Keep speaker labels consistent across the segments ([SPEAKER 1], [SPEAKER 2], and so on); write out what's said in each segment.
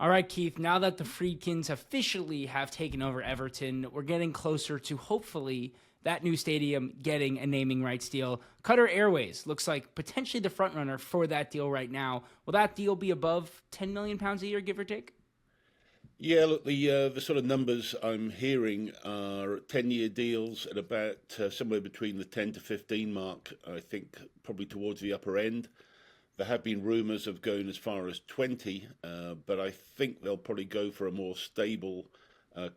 [SPEAKER 1] All right, Keith, now that the Friedkins officially have taken over Everton, we're getting closer to hopefully that new stadium getting a naming rights deal. Qatar Airways looks like potentially the front runner for that deal right now. Will that deal be above £10 million a year, give or take?
[SPEAKER 2] Yeah, look, the sort of numbers I'm hearing are 10-year deals at about somewhere between the 10 to 15 mark. I think probably towards the upper end. There have been rumours of going as far as 20, but I think they'll probably go for a more stable,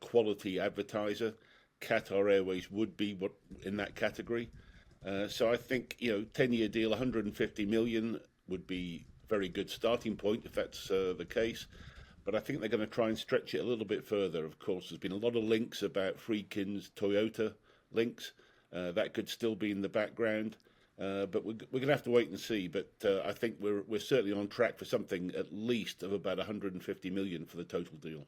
[SPEAKER 2] quality advertiser. Qatar Airways would be what in that category. So I think 10-year deal, 150 million would be a very good starting point if that's the case. But I think they're going to try and stretch it a little bit further. Of course, there's been a lot of links about Friedkin's Toyota links. That could still be in the background. But we're going to have to wait and see. But I think we're certainly on track for something at least of about 150 million for the total deal.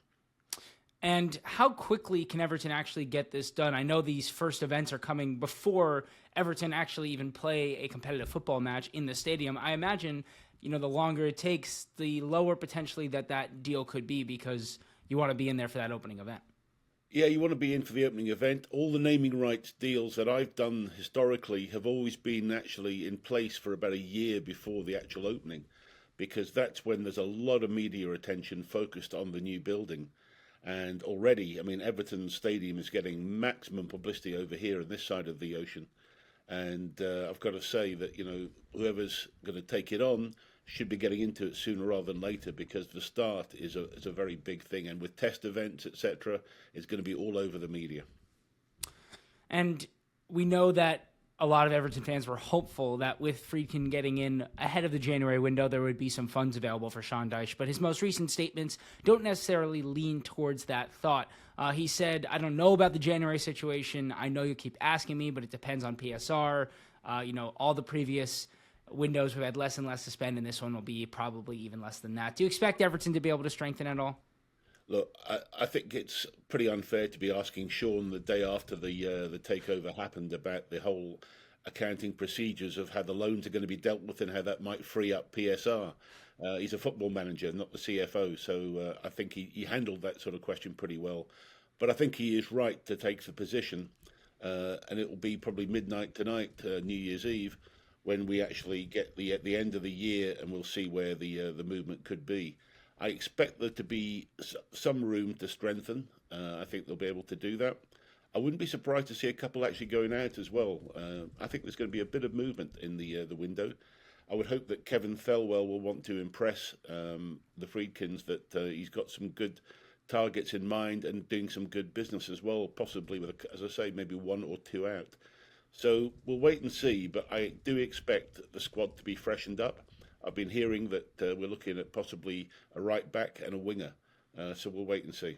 [SPEAKER 1] And how quickly can Everton actually get this done? I know these first events are coming before Everton actually even play a competitive football match in the stadium. I imagine, the longer it takes, the lower potentially that deal could be because you want to be in there for that opening event.
[SPEAKER 2] Yeah, you want to be in for the opening event. All the naming rights deals that I've done historically have always been actually in place for about a year before the actual opening, because that's when there's a lot of media attention focused on the new building. And already, I mean, Everton Stadium is getting maximum publicity over here on this side of the ocean. And I've got to say that, whoever's going to take it on should be getting into it sooner rather than later, because the start is a very big thing. And with test events, etc., it's going to be all over the media.
[SPEAKER 1] And we know that a lot of Everton fans were hopeful that with Friedkin getting in ahead of the January window, there would be some funds available for Sean Dyche. But his most recent statements don't necessarily lean towards that thought. He said, I don't know about the January situation. I know you keep asking me, but it depends on PSR. All the previous windows we've had less and less to spend, and this one will be probably even less than that. Do you expect Everton to be able to strengthen at all?
[SPEAKER 2] Look, I think it's pretty unfair to be asking Sean the day after the takeover happened about the whole accounting procedures of how the loans are going to be dealt with and how that might free up PSR. He's a football manager, not the CFO, so I think he handled that sort of question pretty well. But I think he is right to take the position, and it will be probably midnight tonight, New Year's Eve, when we actually get at the end of the year, and we'll see where the movement could be. I expect there to be some room to strengthen. I think they'll be able to do that. I wouldn't be surprised to see a couple actually going out as well. I think there's going to be a bit of movement in the window. I would hope that Kevin Thelwell will want to impress the Friedkins, that he's got some good targets in mind and doing some good business as well, possibly with, as I say, maybe one or two out. So we'll wait and see, but I do expect the squad to be freshened up. I've been hearing that we're looking at possibly a right back and a winger. So we'll wait and see.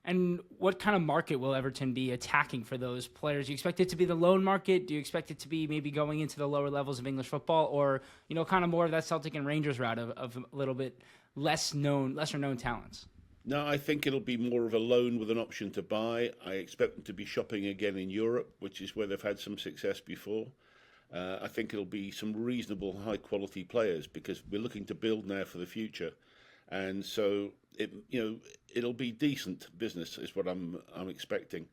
[SPEAKER 1] And what kind of market will Everton be attacking for those players? Do you expect it to be the loan market? Do you expect it to be maybe going into the lower levels of English football, or kind of more of that Celtic and Rangers route of a little bit lesser known talents?
[SPEAKER 2] No, I think it'll be more of a loan with an option to buy. I expect them to be shopping again in Europe, which is where they've had some success before. I think it'll be some reasonable, high-quality players, because we're looking to build now for the future, and so it'll be decent business, is what I'm expecting.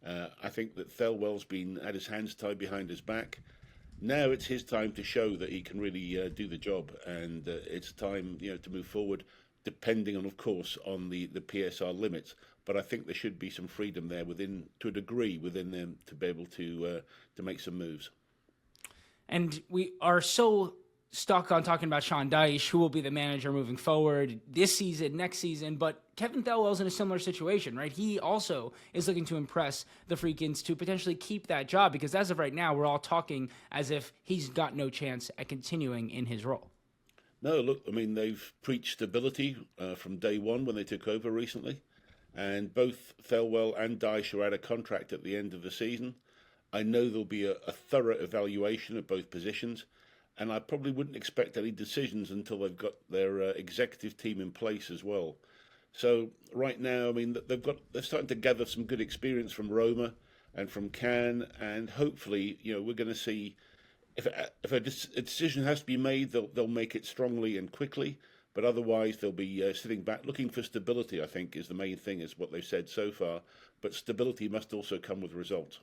[SPEAKER 2] I think that Thelwell's been had his hands tied behind his back. Now it's his time to show that he can really do the job, and it's time to move forward, depending on, of course, on the PSR limits. But I think there should be some freedom there to a degree, within them to be able to make some moves.
[SPEAKER 1] And we are so stuck on talking about Sean Dyche, who will be the manager moving forward this season, next season. But Kevin Thelwell's in a similar situation, right? He also is looking to impress the Freakins to potentially keep that job, because as of right now, we're all talking as if he's got no chance at continuing in his role.
[SPEAKER 2] No, look, I mean, they've preached stability from day one when they took over recently. And both Thelwell and Dyche are out of contract at the end of the season. I know there'll be a thorough evaluation of both positions, and I probably wouldn't expect any decisions until they've got their executive team in place as well. So right now, I mean, they're starting to gather some good experience from Roma and from Cannes, and hopefully, we're going to see if a decision has to be made, they'll make it strongly and quickly. But otherwise, they'll be sitting back, looking for stability. I think is the main thing, is what they've said so far. But stability must also come with results.